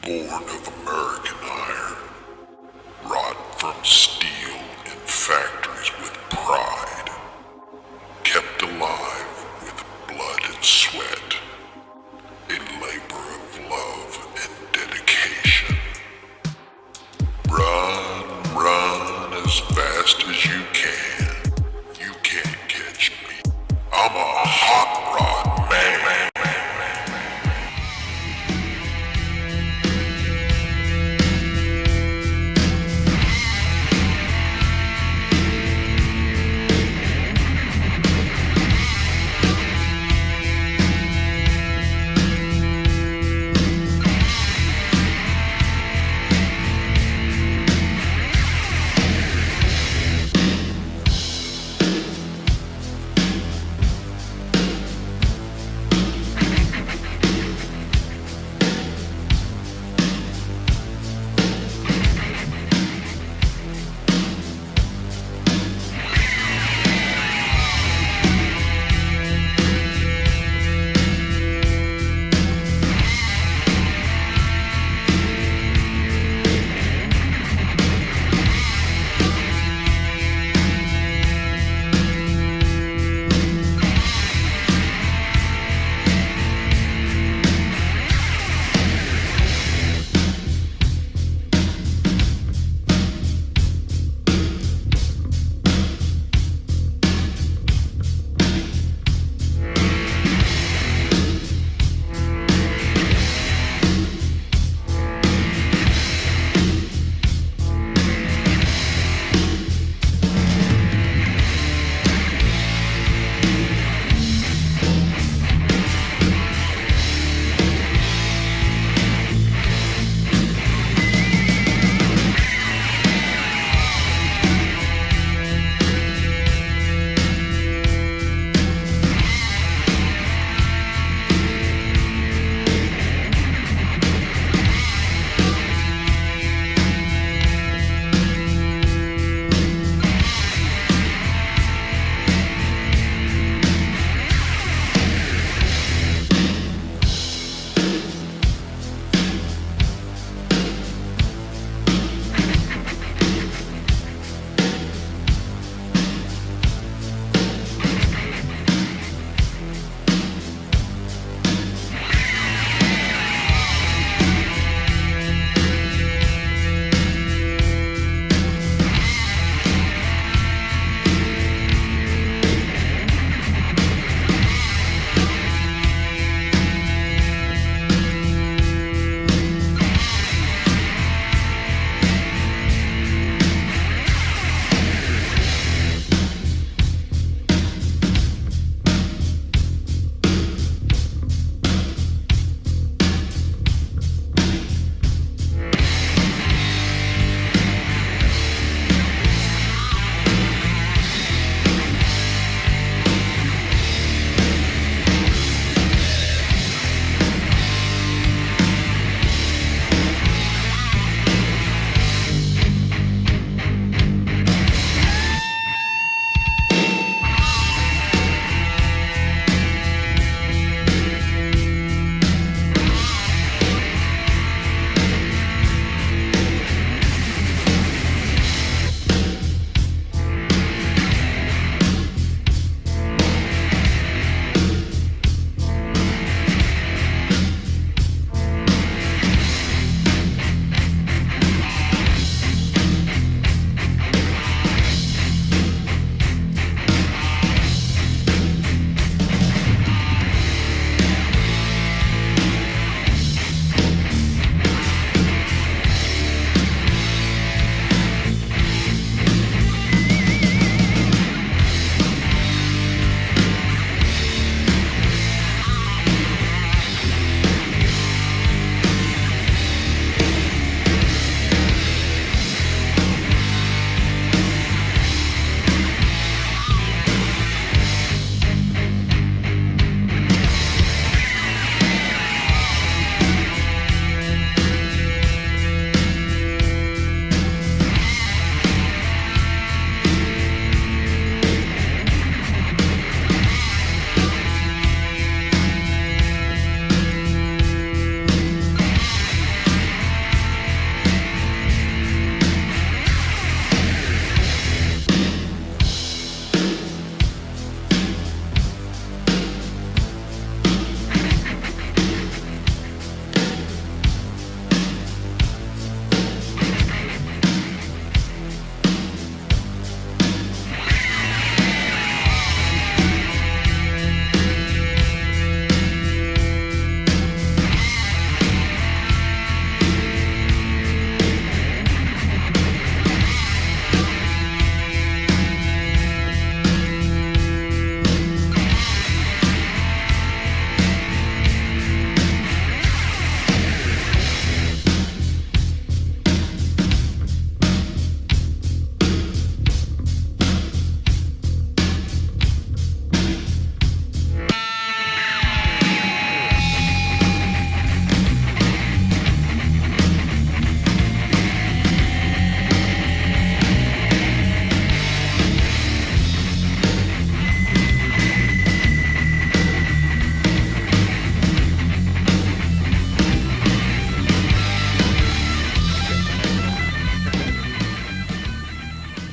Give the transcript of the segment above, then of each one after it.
Born of American iron, wrought from steel in factories with pride, kept alive with blood and sweat, a labor of love and dedication. Run as fast as you can. You can't catch me. I'm a hot rod man.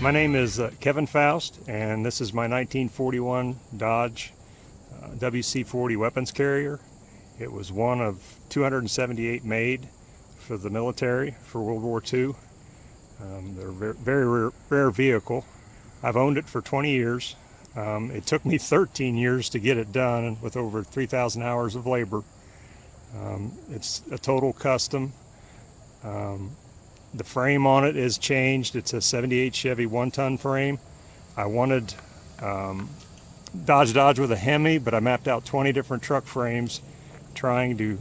My name is Kevin Foust, and this is my 1941 Dodge WC40 weapons carrier. It was one of 278 made for the military for World War II. They're a very rare vehicle. I've owned it for 20 years. It took me 13 years to get it done with over 3,000 hours of labor. It's a total custom. The frame on it is changed. It's a 78 Chevy 1-ton frame. I wanted Dodge with a Hemi, but I mapped out 20 different truck frames trying to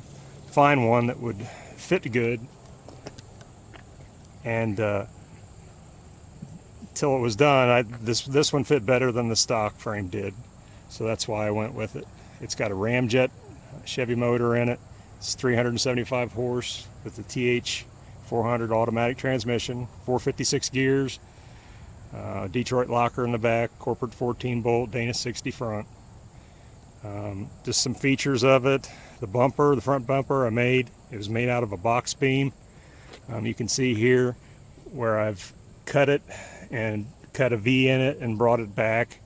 find one that would fit good. And till it was done, this one fit better than the stock frame did. So that's why I went with it. It's got a ramjet Chevy motor in it. It's 375 horse with the TH400 automatic transmission, 456 gears, Detroit locker in the back, corporate 14 bolt, Dana 60 front. Just some features of it. The bumper, the front bumper I made, it was made out of a box beam. You can see here where I've cut it and cut a V in it and brought it back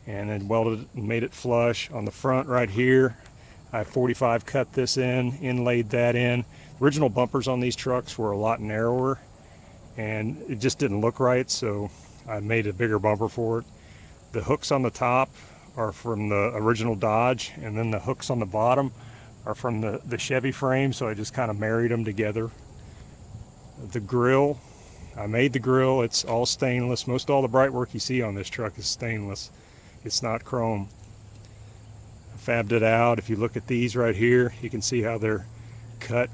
and then welded it and made it flush. On the front right here, I 45 cut this in, inlaid that in. Original bumpers on these trucks were a lot narrower and it just didn't look right, so I made a bigger bumper for it. The hooks on the top are from the original Dodge, and then the hooks on the bottom are from the Chevy frame, so I just kind of married them together. The grille, I made the grille. It's all stainless. Most all the bright work you see on this truck is stainless. It's not chrome. I fabbed it out. If you look at these right here, you can see how they're cut.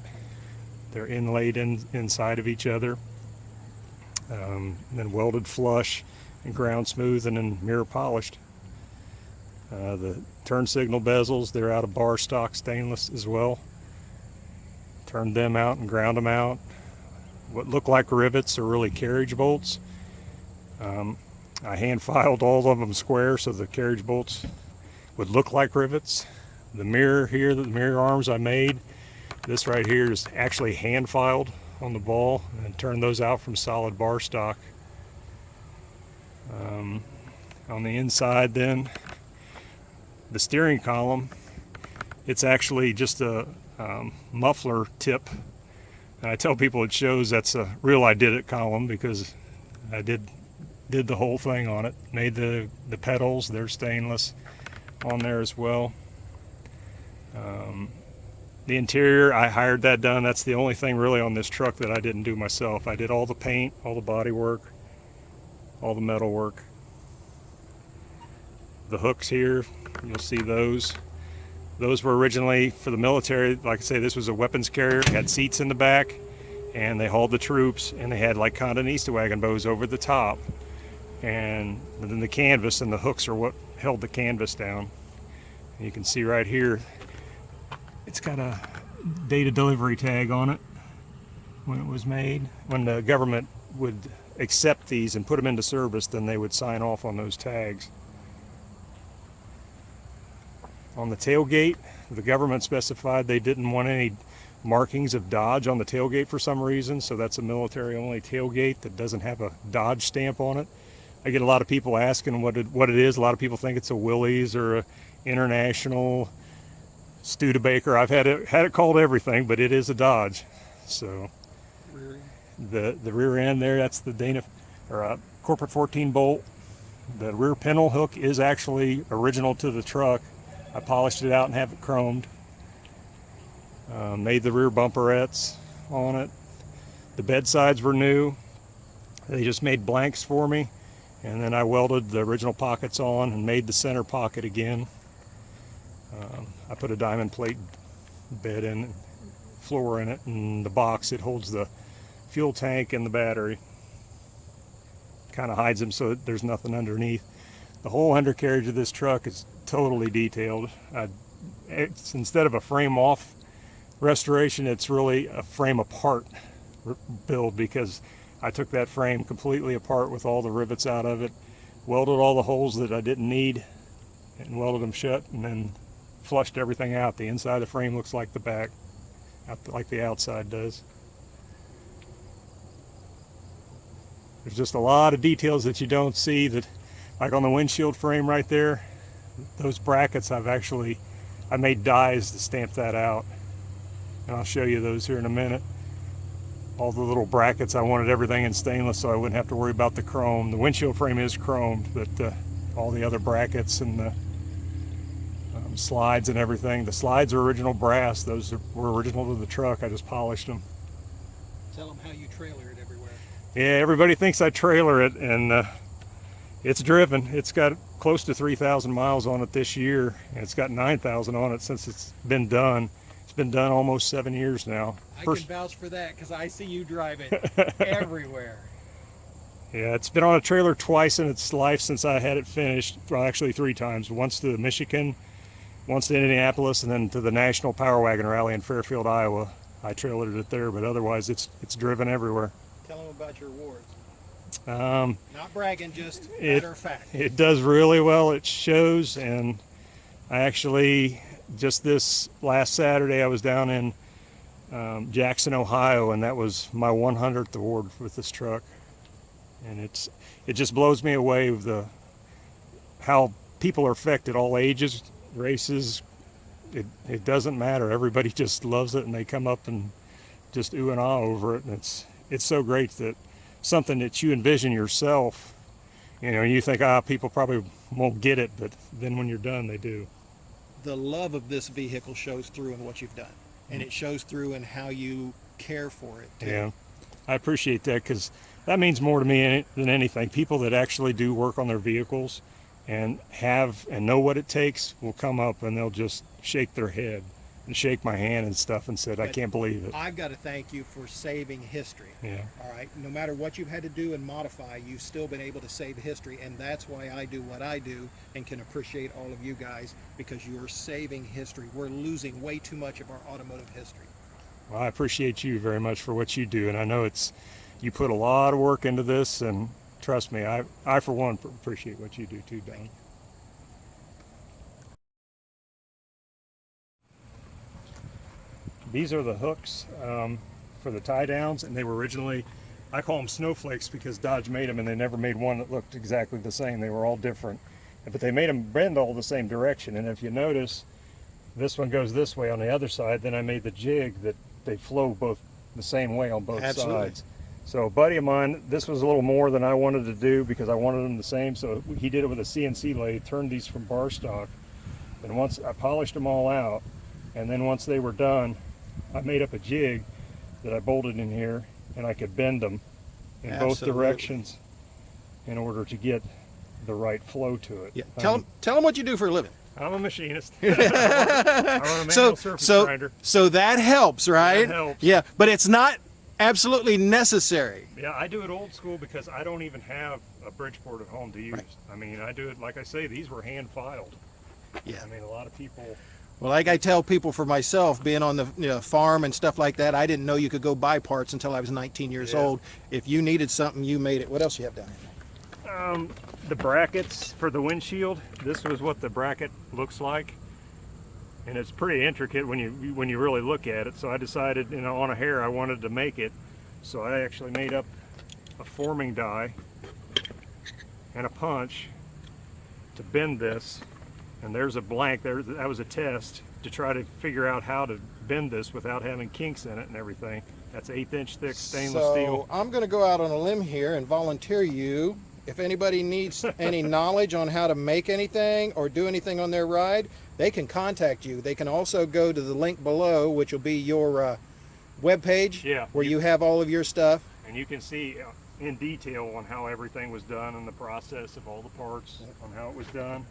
They're inlaid inside of each other. Then welded flush and ground smooth and then mirror polished. The turn signal bezels, they're out of bar stock stainless as well. Turned them out and ground them out. What look like rivets are really carriage bolts. I hand filed all of them square so the carriage bolts would look like rivets. The mirror here, the mirror arms I made, this right here is actually hand filed on the ball and turned those out from solid bar stock. On the inside then, the steering column, it's actually just a muffler tip. And I tell people it shows that's a real I did it column because I did the whole thing on it. Made the pedals, they're stainless on there as well. The interior, I hired that done. That's the only thing really on this truck that I didn't do myself. I did all the paint, all the body work, all the metal work. The hooks here, you'll see those. Those were originally for the military. Like I say, this was a weapons carrier. It had seats in the back, and they hauled the troops, and they had like Condonista wagon bows over the top. And then the canvas and the hooks are what held the canvas down. And you can see right here, it's got a date of delivery tag on it when it was made. When the government would accept these and put them into service, then they would sign off on those tags. On the tailgate, the government specified they didn't want any markings of Dodge on the tailgate for some reason, so that's a military-only tailgate that doesn't have a Dodge stamp on it. I get a lot of people asking what it is. A lot of people think it's a Willys or a International, Studebaker. I've had it called everything, but it is a Dodge. So the rear end there, that's the Dana or corporate 14 bolt. The rear pintle hook is actually original to the truck. I polished it out and have it chromed. Made the rear bumperettes on it. The bed sides were new. They just made blanks for me, and then I welded the original pockets on and made the center pocket again. I put a diamond plate bed in, floor in it, and the box, it holds the fuel tank and the battery. Kind of hides them so that there's nothing underneath. The whole undercarriage of this truck is totally detailed. It's, instead of a frame off restoration, it's really a frame apart build, because I took that frame completely apart with all the rivets out of it, welded all the holes that I didn't need and welded them shut, and then flushed everything out. The inside of the frame looks like the back, like the outside does. There's just a lot of details that you don't see, that like on the windshield frame right there, those brackets I made dies to stamp that out, and I'll show you those here in a minute. All the little brackets, I wanted everything in stainless so I wouldn't have to worry about the chrome. The windshield frame is chromed, but all the other brackets and the slides and everything. The slides are original brass. Those were original to the truck. I just polished them. Tell them how you trailer it everywhere. Yeah, everybody thinks I trailer it, and it's driven. It's got close to 3,000 miles on it this year, and it's got 9,000 on it since it's been done. It's been done almost 7 years now. I can vouch for that because I see you drive it everywhere. Yeah, it's been on a trailer twice in its life since I had it finished. Well, actually 3 times. Once to Michigan, once to Indianapolis, and then to the National Power Wagon Rally in Fairfield, Iowa. I trailered it there, but otherwise it's driven everywhere. Tell them about your awards. Not bragging, just matter of fact. It does really well. It shows, and I actually, just this last Saturday, I was down in Jackson, Ohio, and that was my 100th award with this truck. And it just blows me away with how people are affected, all ages, races. It doesn't matter. Everybody just loves it, and they come up and just ooh and ah over it. And it's so great that something that you envision yourself, you think, people probably won't get it, but then when you're done, they do. The love of this vehicle shows through in what you've done, and it shows through in how you care for it too. Yeah, I appreciate that, because that means more to me than anything. People that actually do work on their vehicles and know what it takes will come up and they'll just shake their head and shake my hand and stuff and said, I can't believe it. I've got to thank you for saving history. Yeah. All right. No matter what you've had to do and modify, you've still been able to save history, and that's why I do what I do and can appreciate all of you guys, because you're saving history. We're losing way too much of our automotive history. Well, I appreciate you very much for what you do, and I know you put a lot of work into this, and trust me, I for one appreciate what you do too, Don. These are the hooks for the tie downs, and they were originally, I call them snowflakes because Dodge made them, and they never made one that looked exactly the same. They were all different, but they made them bend all the same direction. And if you notice, this one goes this way on the other side. Then I made the jig that they flow both the same way on both sides. So a buddy of mine, this was a little more than I wanted to do because I wanted them the same. So he did it with a CNC lathe, turned these from bar stock, and once I polished them all out, and then once they were done, I made up a jig that I bolted in here, and I could bend them in both directions in order to get the right flow to it. Yeah. Tell them what you do for a living. I'm a machinist. I run a manual surface grinder. So that helps, right? That helps. Yeah, but it's not absolutely necessary. Yeah, I do it old school because I don't even have a Bridgeport at home to use. Right. I mean, I do it, like I say, these were hand filed. Yeah. I mean, a lot of people... Well, like I tell people, for myself, being on the farm and stuff like that, I didn't know you could go buy parts until I was 19 years old. If you needed something, you made it. What else you have down here? The brackets for the windshield. This was what the bracket looks like, and it's pretty intricate when you really look at it. So I decided, on a hair, I wanted to make it. So I actually made up a forming die and a punch to bend this. And there's a blank there. That was a test to try to figure out how to bend this without having kinks in it and everything. That's 1/8 inch thick stainless steel. So I'm going to go out on a limb here and volunteer you. If anybody needs any knowledge on how to make anything or do anything on their ride, they can contact you. They can also go to the link below, which will be your webpage, where you have all of your stuff. And you can see in detail on how everything was done and the process of all the parts, on how it was done.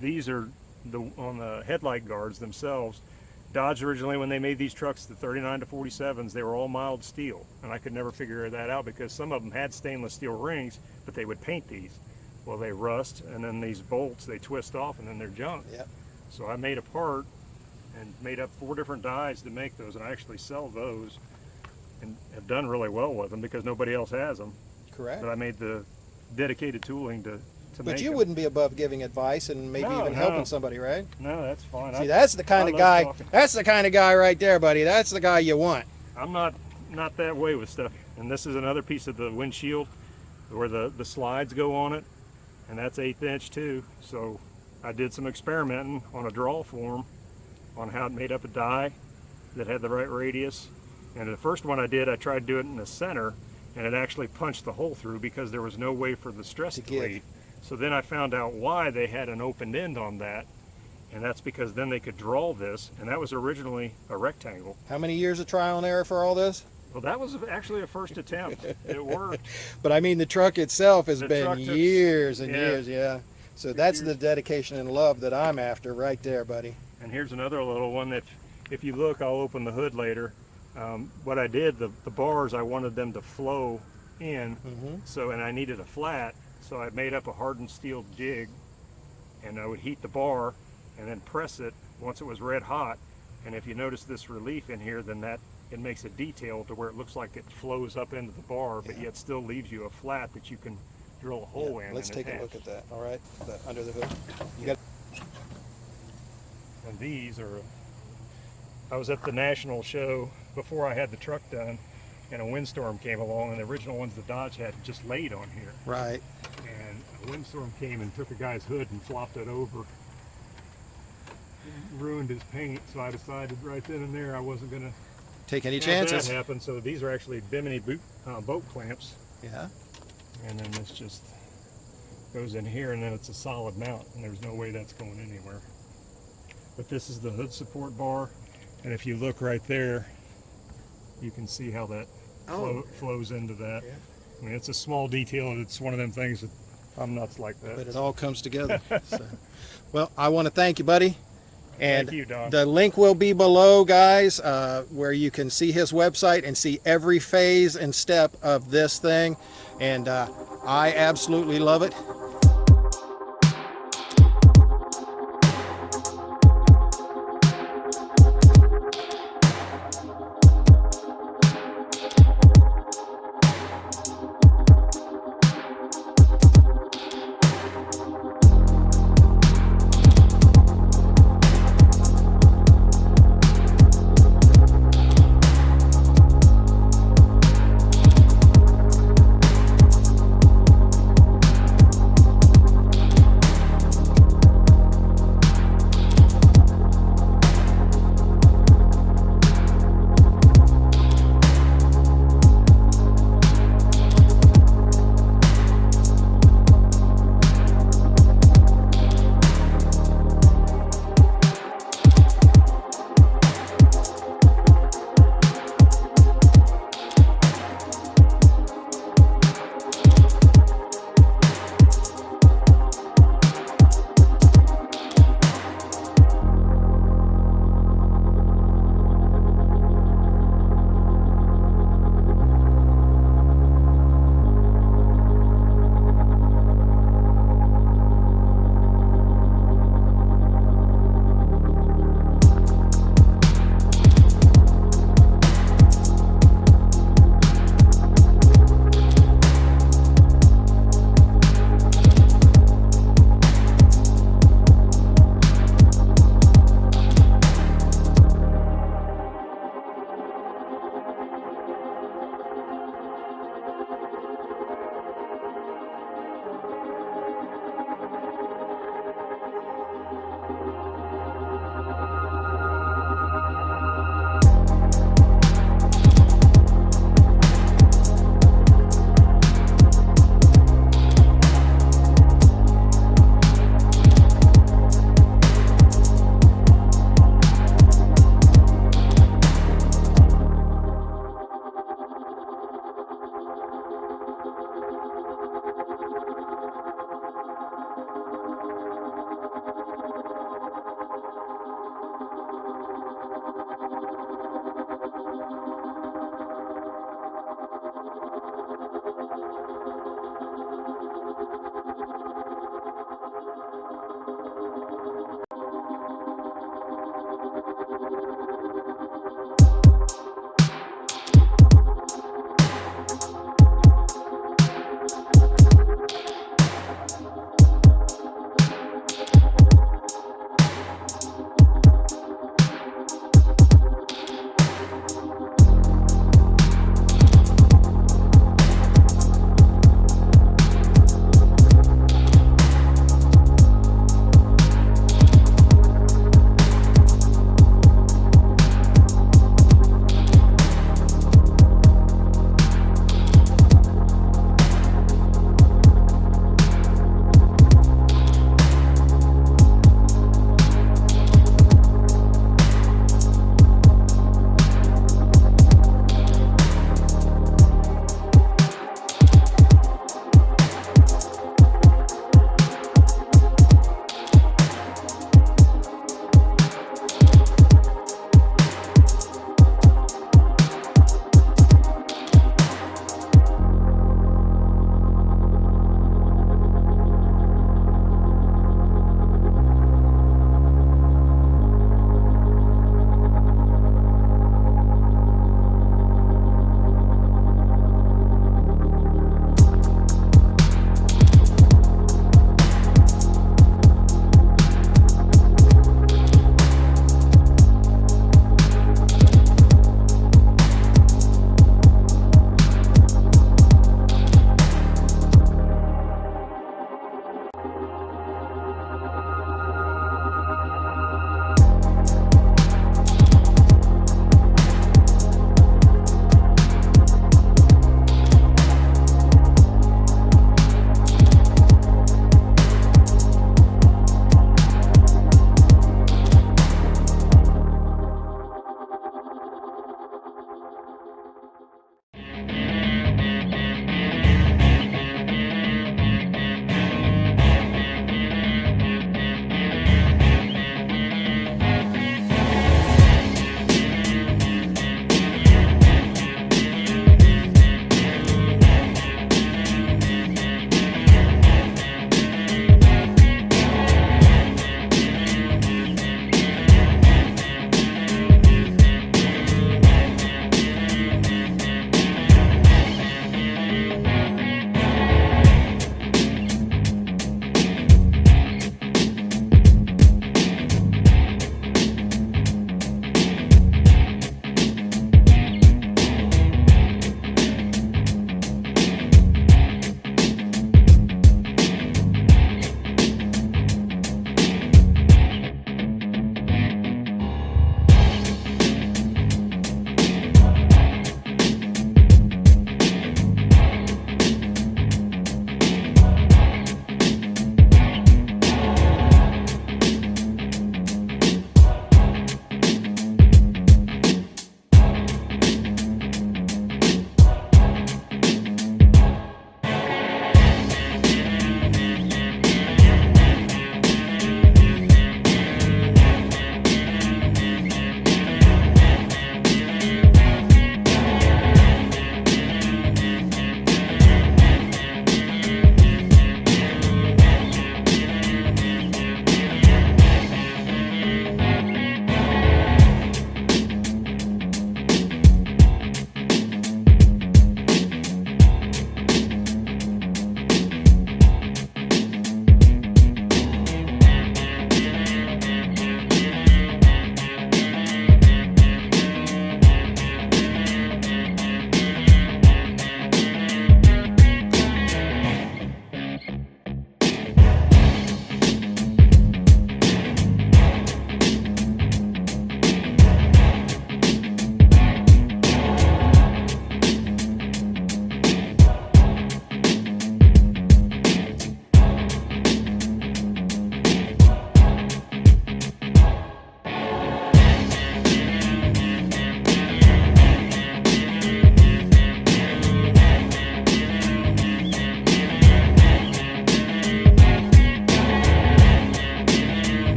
These are on the headlight guards themselves. Dodge originally, when they made these trucks, the 39 to 47s, they were all mild steel, and I could never figure that out because some of them had stainless steel rings, but they would paint these. Well, they rust, and then these bolts, they twist off, and then they're junk. Yep. So I made a part and made up 4 different dies to make those, and I actually sell those and have done really well with them because nobody else has them. Correct. But I made the dedicated tooling to But you wouldn't be above giving advice and maybe even helping somebody, right? No, that's fine. See, that's the kind of guy. That's the kind of guy right there, buddy. That's the guy you want. I'm not that way with stuff. And this is another piece of the windshield where the slides go on it, and that's 1/8 inch too. So I did some experimenting on a draw form on how it made up a die that had the right radius. And the first one I did, I tried to do it in the center, and it actually punched the hole through because there was no way for the stress to leave. So then I found out why they had an open end on that, and that's because then they could draw this, and that was originally a rectangle. How many years of trial and error for all this? Well, that was actually a first attempt. It worked. But I mean, the truck itself has The been truck took- years and yeah. years, yeah. So that's the dedication and love that I'm after right there, buddy. And here's another little one that, if you look, I'll open the hood later. What I did, the bars, I wanted them to flow in, so, and I needed a flat, so I made up a hardened steel jig, and I would heat the bar and then press it once it was red hot. And if you notice this relief in here, then that it makes a detail to where it looks like it flows up into the bar, but yet still leaves you a flat that you can drill a hole in. Let's and take attach. a look at that, all right? Under the hood. You got. And these are, I was at the national show before I had the truck done, and a windstorm came along, and the original ones the Dodge had just laid on here. Right. And a windstorm came and took a guy's hood and flopped it over. Ruined his paint, so I decided right then and there I wasn't going to Take any have chances. that happen. So these are actually Bimini boat clamps, Yeah. and then this just goes in here, and then it's a solid mount, and there's no way that's going anywhere. But this is the hood support bar, and if you look right there, you can see how that flows into that. Yeah. I mean, it's a small detail. It's one of them things that I'm nuts like that. But it all comes together. So. Well, I want to thank you, buddy. And Thank you, Don. the link will be below, guys, where you can see his website and see every phase and step of this thing. And I absolutely love it.